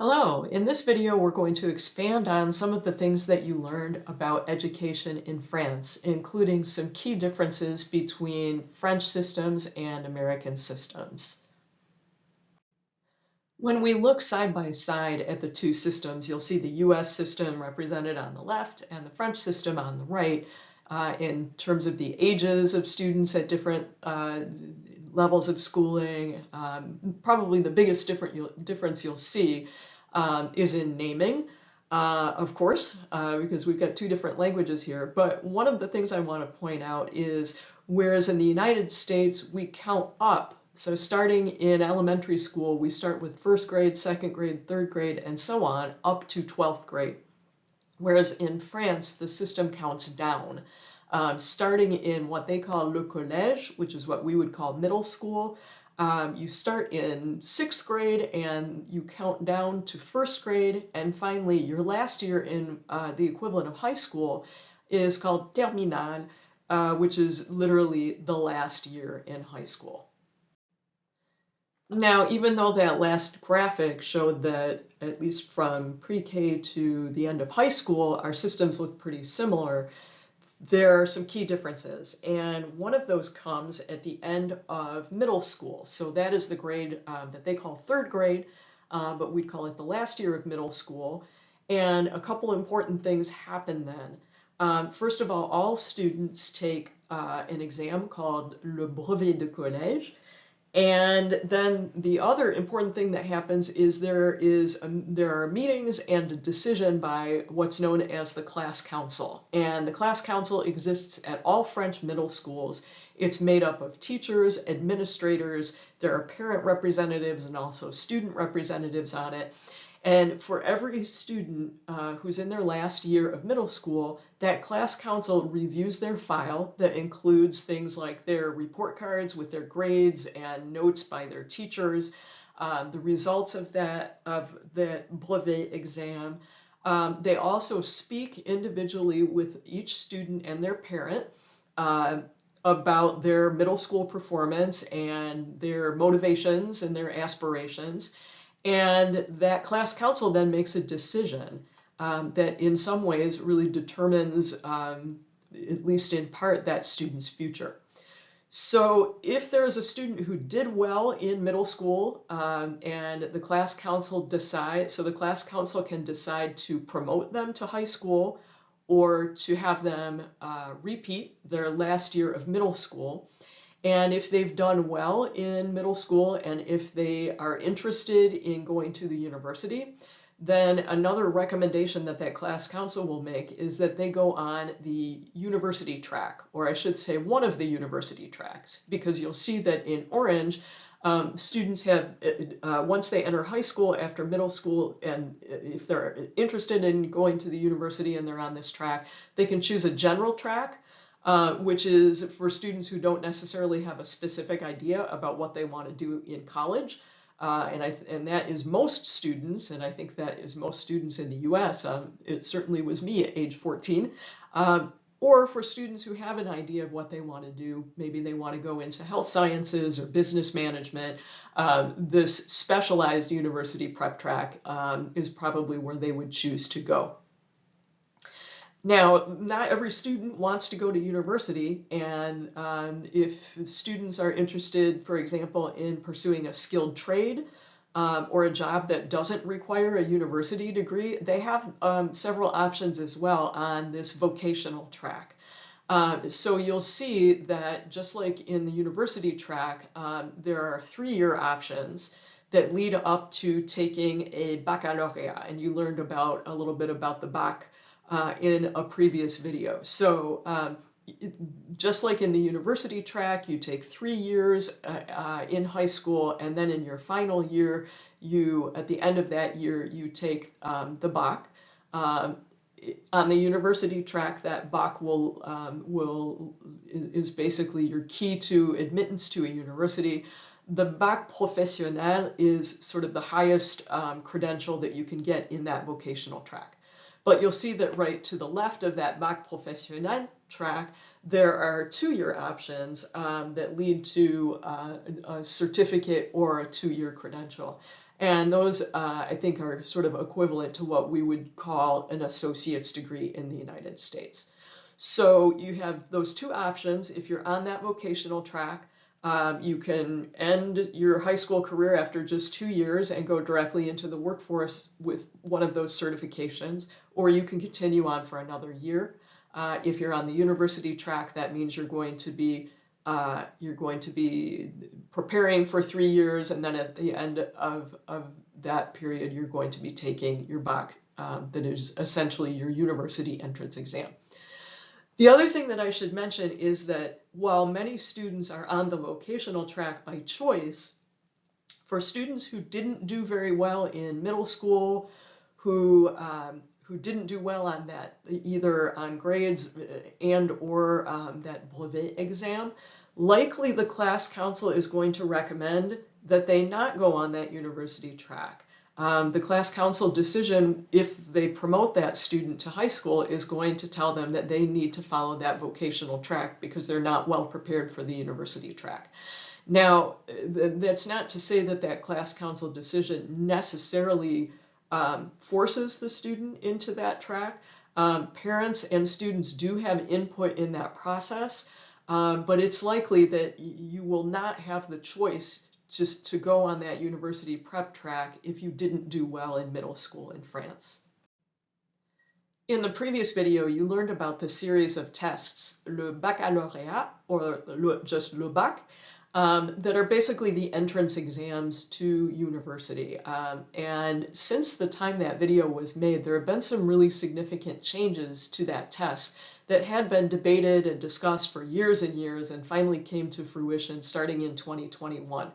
Hello, in this video we're going to expand on some of the things that you learned about education in France, including some key differences between French systems and American systems. When we look side by side at the two systems, you'll see the US system represented on the left and the French system on the right in terms of the ages of students at different levels of schooling. Probably the biggest difference you'll see is in naming, of course, because we've got two different languages here. But one of the things I want to point out is whereas in the United States we count up, so starting in elementary school, we start with first grade, second grade, third grade, and so on, up to 12th grade. Whereas in France, the system counts down, starting in what they call le collège, which is what we would call middle school. You start in sixth grade and you count down to first grade, and finally your last year in the equivalent of high school is called terminale, which is literally the last year in high school. Now, even though that last graphic showed that at least from pre-K to the end of high school, our systems look pretty similar, there are some key differences. And one of those comes at the end of middle school. So that is the grade that they call third grade, but we'd call it the last year of middle school. And a couple important things happen then. First of all students take an exam called le brevet de collège. And then the other important thing that happens is there are meetings and a decision by what's known as the class council. And the class council exists at all French middle schools. It's made up of teachers, administrators, there are parent representatives and also student representatives on it. And for every student who's in their last year of middle school, that class council reviews their file that includes things like their report cards with their grades and notes by their teachers, the results of that brevet exam. They also speak individually with each student and their parent about their middle school performance and their motivations and their aspirations. And that class council then makes a decision that in some ways really determines, at least in part, that student's future. So if there is a student who did well in middle school and the class council decides, so the class council can decide to promote them to high school or to have them repeat their last year of middle school. And if they've done well in middle school and if they are interested in going to the university, then another recommendation that that class council will make is that they go on the university track, or I should say one of the university tracks, because you'll see that in orange, students have, once they enter high school after middle school, and if they're interested in going to the university and they're on this track, they can choose a general track, which is for students who don't necessarily have a specific idea about what they want to do in college. And that is most students, and I think that is most students in the US. It certainly was me at age 14. Or for students who have an idea of what they want to do, maybe they want to go into health sciences or business management, this specialized university prep track is probably where they would choose to go. Now, not every student wants to go to university, and if students are interested, for example, in pursuing a skilled trade or a job that doesn't require a university degree, they have several options as well on this vocational track. So you'll see that just like in the university track, there are 3-year options that lead up to taking a baccalaureate, and you learned a little bit about the bac in a previous video. So just like in the university track, you take 3 years in high school, and then in your final year, at the end of that year, you take the bac. On the university track, that bac is basically your key to admittance to a university. The bac professionnel is sort of the highest credential that you can get in that vocational track. But you'll see that right to the left of that bac professionnel track, there are 2-year options that lead to a certificate or a 2-year credential. And those, I think, are sort of equivalent to what we would call an associate's degree in the United States. So you have those two options. If you're on that vocational track, you can end your high school career after just 2 years and go directly into the workforce with one of those certifications, or you can continue on for another year. If you're on the university track, that means you're going to be preparing for 3 years, and then at the end of that period, you're going to be taking your BAC, that is essentially your university entrance exam. The other thing that I should mention is that while many students are on the vocational track by choice, for students who didn't do very well in middle school, who didn't do well on that, either on grades and or that brevet exam, likely the class council is going to recommend that they not go on that university track. The class council decision, if they promote that student to high school, is going to tell them that they need to follow that vocational track because they're not well prepared for the university track. Now, that's not to say that that class council decision necessarily forces the student into that track. Parents and students do have input in that process, but it's likely that you will not have the choice just to go on that university prep track if you didn't do well in middle school in France. In the previous video, you learned about the series of tests, le baccalauréat, or just le bac, that are basically the entrance exams to university. And since the time that video was made, there have been some really significant changes to that test that had been debated and discussed for years and years and finally came to fruition starting in 2021.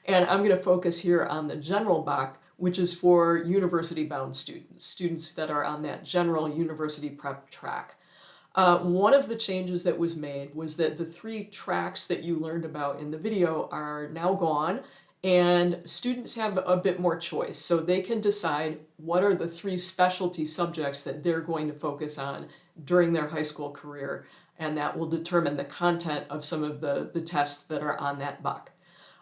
And I'm going to focus here on the general BAC, which is for university-bound students, students that are on that general university prep track. One of the changes that was made was that the 3 tracks that you learned about in the video are now gone, and students have a bit more choice. So they can decide what are the 3 specialty subjects that they're going to focus on during their high school career, and that will determine the content of some of the tests that are on that BAC.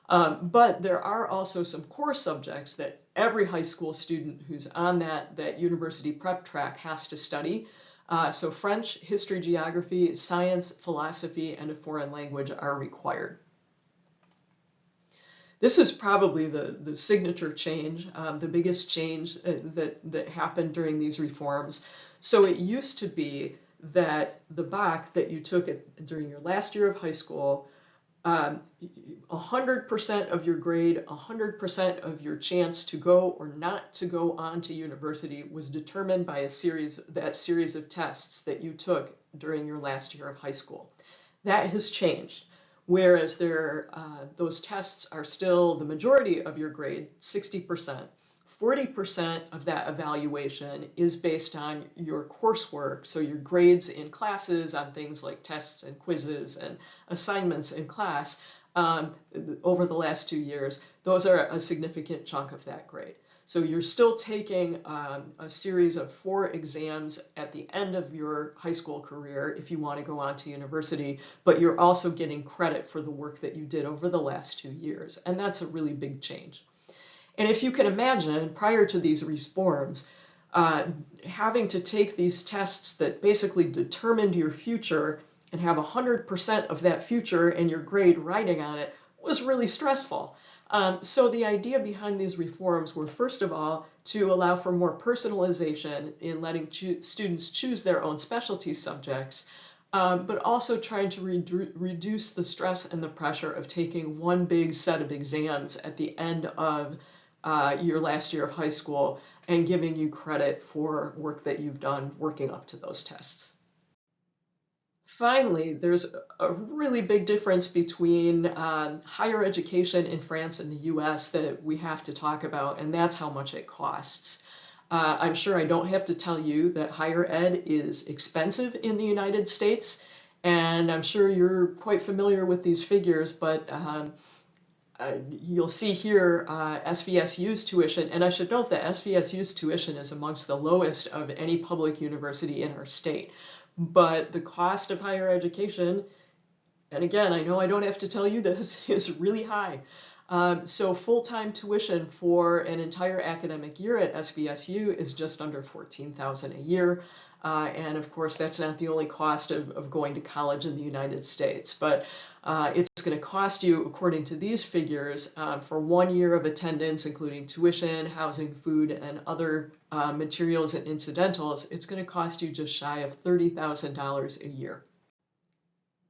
But there are also some core subjects that every high school student who's on that university prep track has to study. So French, history, geography, science, philosophy, and a foreign language are required. This is probably the signature change, the biggest change that happened during these reforms. So it used to be that the BAC that you took during your last year of high school, 100% of your grade, 100% of your chance to go or not to go on to university was determined by that series of tests that you took during your last year of high school. That has changed, whereas those tests are still the majority of your grade, 60%. 40% of that evaluation is based on your coursework, so your grades in classes on things like tests and quizzes and assignments in class over the last 2 years. Those are a significant chunk of that grade. So you're still taking a series of 4 exams at the end of your high school career if you want to go on to university, but you're also getting credit for the work that you did over the last 2 years, and that's a really big change. And if you can imagine, prior to these reforms, having to take these tests that basically determined your future and have 100% of that future and your grade riding on it was really stressful. So the idea behind these reforms were, first of all, to allow for more personalization in letting students choose their own specialty subjects, but also trying to reduce the stress and the pressure of taking one big set of exams at the end of your last year of high school and giving you credit for work that you've done working up to those tests. Finally, there's a really big difference between higher education in France and the US that we have to talk about, and that's how much it costs. I'm sure I don't have to tell you that higher ed is expensive in the United States, and I'm sure you're quite familiar with these figures, but you'll see here SVSU's tuition, and I should note that SVSU's tuition is amongst the lowest of any public university in our state. But the cost of higher education, and again, I know I don't have to tell you this, is really high. So full-time tuition for an entire academic year at SVSU is just under $14,000 a year. And of course, that's not the only cost of going to college in the United States, but it's going to cost you, according to these figures, for 1 year of attendance, including tuition, housing, food, and other materials and incidentals, it's going to cost you just shy of $30,000 a year.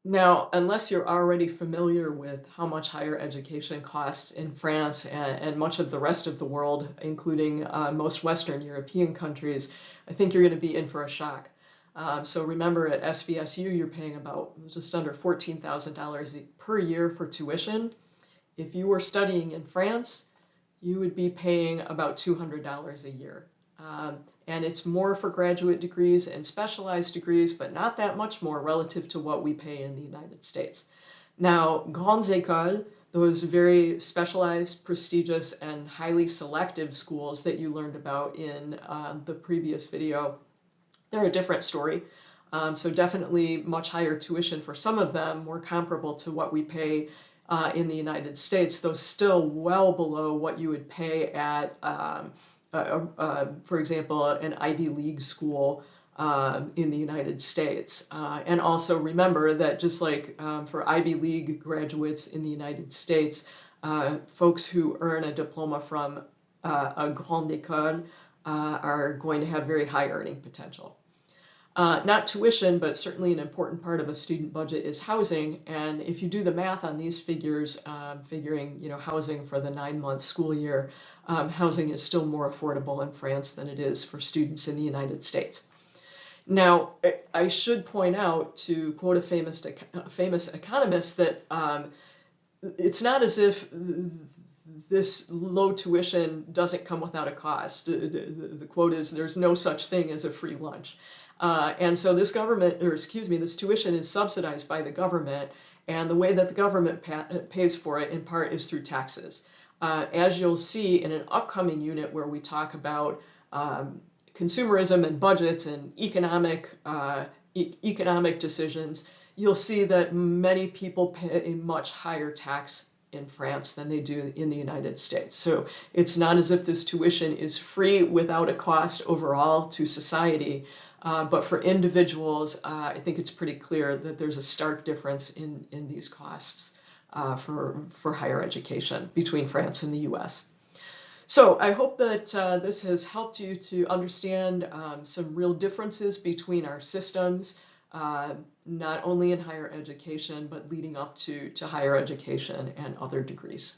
Now, unless you're already familiar with how much higher education costs in France and much of the rest of the world, including most Western European countries, I think you're going to be in for a shock. So remember, at SVSU, you're paying about just under $14,000 per year for tuition. If you were studying in France, you would be paying about $200 a year. And it's more for graduate degrees and specialized degrees, but not that much more relative to what we pay in the United States. Now, grandes écoles, those very specialized, prestigious, and highly selective schools that you learned about in the previous video, they're a different story. So definitely much higher tuition for some of them, more comparable to what we pay in the United States, though still well below what you would pay at for example, an Ivy League school in the United States. And also remember that just like for Ivy League graduates in the United States, folks who earn a diploma from a grande école are going to have very high earning potential. Not tuition, but certainly an important part of a student budget is housing. And if you do the math on these figures, figuring housing for the 9-month school year, housing is still more affordable in France than it is for students in the United States. Now, I should point out, to quote a famous economist, that it's not as if this low tuition doesn't come without a cost. The quote is, "There's no such thing as a free lunch." And so this this tuition is subsidized by the government, and the way that the government pays for it in part is through taxes. As you'll see in an upcoming unit where we talk about consumerism and budgets and economic decisions, you'll see that many people pay a much higher tax in France than they do in the United States. So it's not as if this tuition is free without a cost overall to society. But for individuals, I think it's pretty clear that there's a stark difference in these costs for higher education between France and the US. So I hope that this has helped you to understand some real differences between our systems, not only in higher education, but leading up to higher education and other degrees.